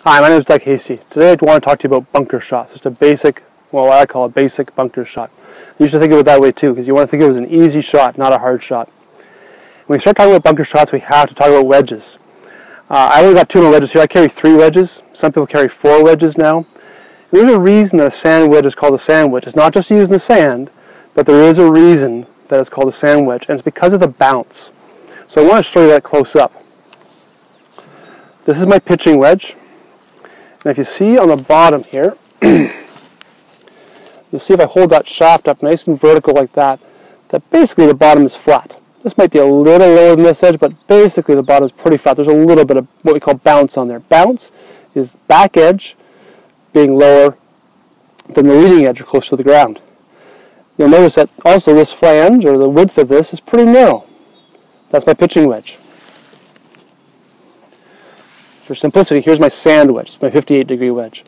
Hi, my name is Doug Hasty. Today I want to talk to you about bunker shots. Just a basic, well, what I call a basic bunker shot. You should think of it that way too, because you want to think of it as an easy shot, not a hard shot. When we start talking about bunker shots, we have to talk about wedges. I only got 2 more wedges here. I carry 3 wedges. Some people carry 4 wedges now. And there's a reason that a sand wedge is called a sand wedge. It's not just used in the sand, but there is a reason that it's called a sand wedge, and it's because of the bounce. So I want to show you that close up. This is my pitching wedge. And if you see on the bottom here, you'll see if I hold that shaft up nice and vertical like that, that basically the bottom is flat. This might be a little lower than this edge, but basically the bottom is pretty flat. There's a little bit of what we call bounce on there. Bounce is the back edge being lower than the leading edge or close to the ground. You'll notice that also this flange, or the width of this, is pretty narrow. That's my pitching wedge. For simplicity, here's my sand wedge. It's my 58-degree wedge.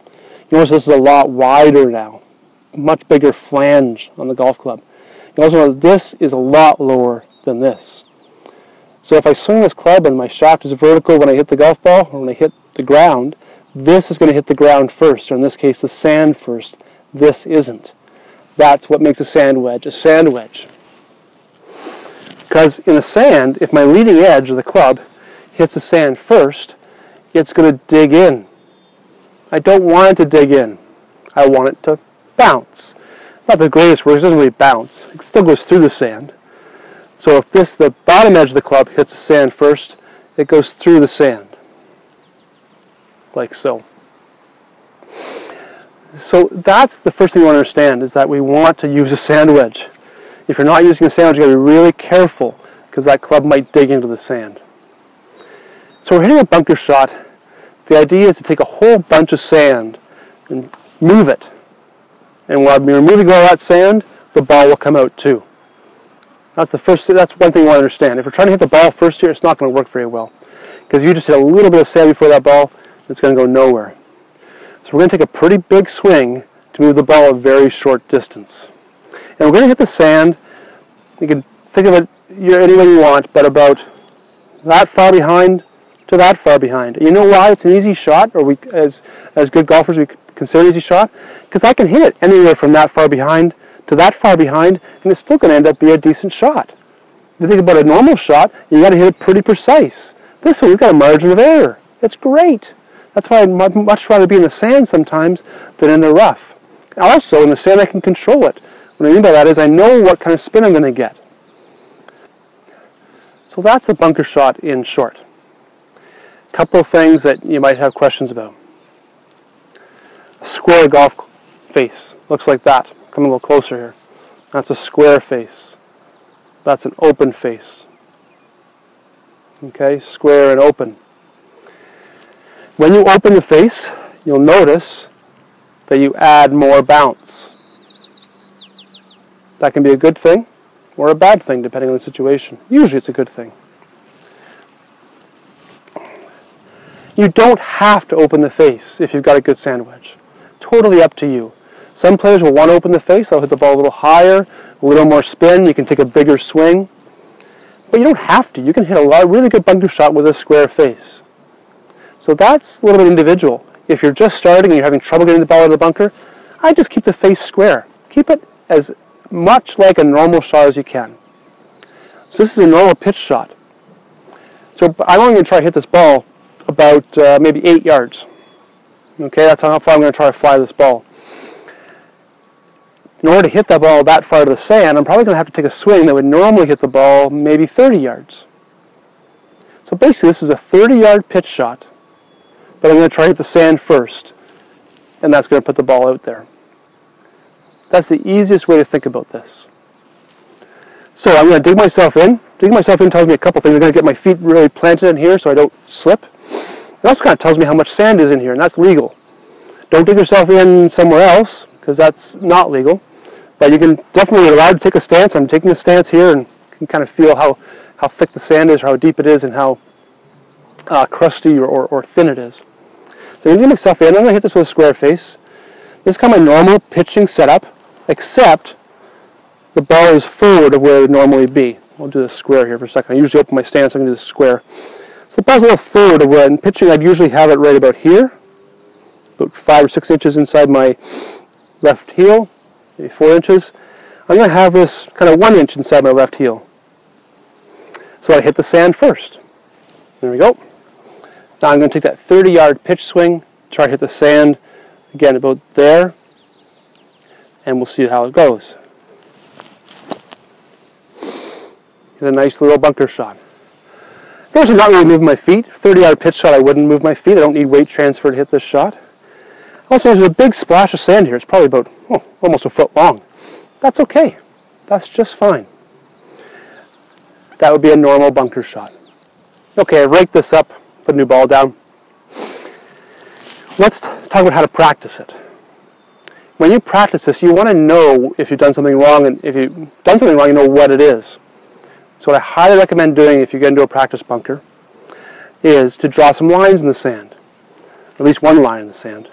You notice this is a lot wider now. Much bigger flange on the golf club. You also notice this is a lot lower than this. So if I swing this club and my shaft is vertical when I hit the golf ball, or when I hit the ground, this is going to hit the ground first, or in this case the sand first. This isn't. That's what makes a sand wedge a sand wedge. Because in the sand, if my leading edge of the club hits the sand first, it's going to dig in. I don't want it to dig in. I want it to bounce. Not the greatest word, it doesn't really bounce. It still goes through the sand. So if the bottom edge of the club hits the sand first, it goes through the sand. Like so. So that's the first thing you want to understand, is that we want to use a sand wedge. If you're not using a sand wedge, you've got to be really careful, because that club might dig into the sand. So we're hitting a bunker shot. The idea is to take a whole bunch of sand and move it. And while you're moving all that sand, the ball will come out too. That's one thing you want to understand. If you're trying to hit the ball first here, it's not going to work very well. Because if you just hit a little bit of sand before that ball, it's going to go nowhere. So we're going to take a pretty big swing to move the ball a very short distance. And we're going to hit the sand. You can think of it any way you want, but about that far behind to that far behind. And you know why it's an easy shot, or as good golfers we consider an easy shot? Because I can hit it anywhere from that far behind to that far behind, and it's still going to end up being a decent shot. If you think about a normal shot, you got to hit it pretty precise. This one, we've got a margin of error. It's great. That's why I'd much rather be in the sand sometimes than in the rough. Also, in the sand I can control it. What I mean by that is I know what kind of spin I'm going to get. So that's the bunker shot in short. A couple of things that you might have questions about. A square golf face looks like that. Come a little closer here. That's a square face. That's an open face. Okay, square and open. When you open the face, you'll notice that you add more bounce. That can be a good thing or a bad thing depending on the situation. Usually it's a good thing. You don't have to open the face if you've got a good sand wedge. Totally up to you. Some players will want to open the face. They'll hit the ball a little higher, a little more spin. You can take a bigger swing. But you don't have to. You can hit a really good bunker shot with a square face. So that's a little bit individual. If you're just starting and you're having trouble getting the ball out of the bunker, I just keep the face square. Keep it as much like a normal shot as you can. So this is a normal pitch shot. So I'm only going to try to hit this ball about maybe 8 yards. Okay, that's how far I'm going to try to fly this ball. In order to hit that ball that far to the sand, I'm probably going to have to take a swing that would normally hit the ball maybe 30 yards. So basically this is a 30-yard pitch shot, but I'm going to try to hit the sand first, and that's going to put the ball out there. That's the easiest way to think about this. So I'm going to dig myself in. Digging myself in tells me a couple things. I'm going to get my feet really planted in here so I don't slip. It also kind of tells me how much sand is in here, and that's legal. Don't dig yourself in somewhere else, because that's not legal. But you can definitely be allowed to take a stance. I'm taking a stance here and can kind of feel how thick the sand is, or how deep it is, and how crusty or thin it is. So I'm going to get myself in. I'm going to hit this with a square face. This is kind of my normal pitching setup, except the ball is forward of where it would normally be. I'll do the square here for a second. I usually open my stance, I'm going to do the square. So the ball's a little forward of where in pitching I'd usually have it right about here. about 5 or 6 inches inside my left heel, maybe 4 inches. I'm going to have this kind of 1 inch inside my left heel. So I hit the sand first. There we go. Now I'm going to take that 30-yard pitch swing, try to hit the sand, again about there, and we'll see how it goes. Get a nice little bunker shot. Notice I'm not really moving my feet. 30-yard pitch shot, I wouldn't move my feet. I don't need weight transfer to hit this shot. Also, there's a big splash of sand here. It's probably about almost a foot long. That's okay. That's just fine. That would be a normal bunker shot. Okay, I've raked this up, put a new ball down. Let's talk about how to practice it. When you practice this, you want to know if you've done something wrong, and if you've done something wrong, you know what it is. So what I highly recommend doing if you get into a practice bunker is to draw some lines in the sand, at least one line in the sand.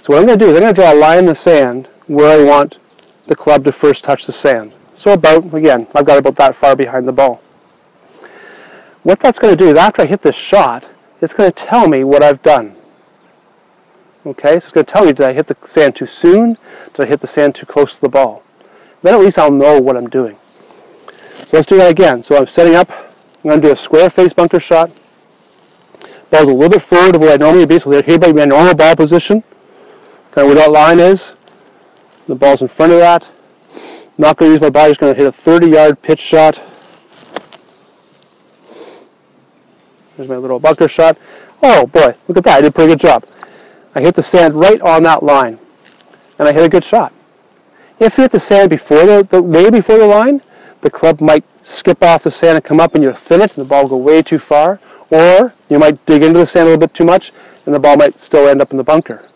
So what I'm going to do is I'm going to draw a line in the sand where I want the club to first touch the sand. So about, again, I've got about that far behind the ball. What that's going to do is after I hit this shot, it's going to tell me what I've done. Okay, so it's going to tell me, did I hit the sand too soon? Did I hit the sand too close to the ball? Then at least I'll know what I'm doing. So let's do that again. So I'm setting up, I'm going to do a square face bunker shot. Ball's a little bit forward of where I normally would be, so here by my normal ball position, kind of where that line is. The ball's in front of that. Not going to use my body, just going to hit a 30-yard pitch shot. There's my little bunker shot. Oh boy, look at that, I did a pretty good job. I hit the sand right on that line, and I hit a good shot. If you hit the sand before way before the line, the club might skip off the sand and come up and you'll thin it and the ball will go way too far, or you might dig into the sand a little bit too much and the ball might still end up in the bunker.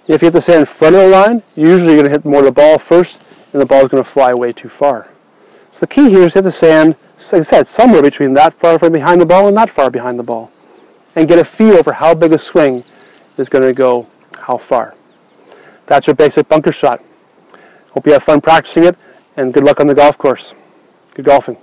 If you hit the sand in front of the line, usually you're going to hit more of the ball first and the ball is going to fly way too far. So the key here is to hit the sand, like I said, somewhere between that far from behind the ball and that far behind the ball, and get a feel for how big a swing is going to go how far. That's your basic bunker shot. Hope you have fun practicing it, and good luck on the golf course. Good golfing.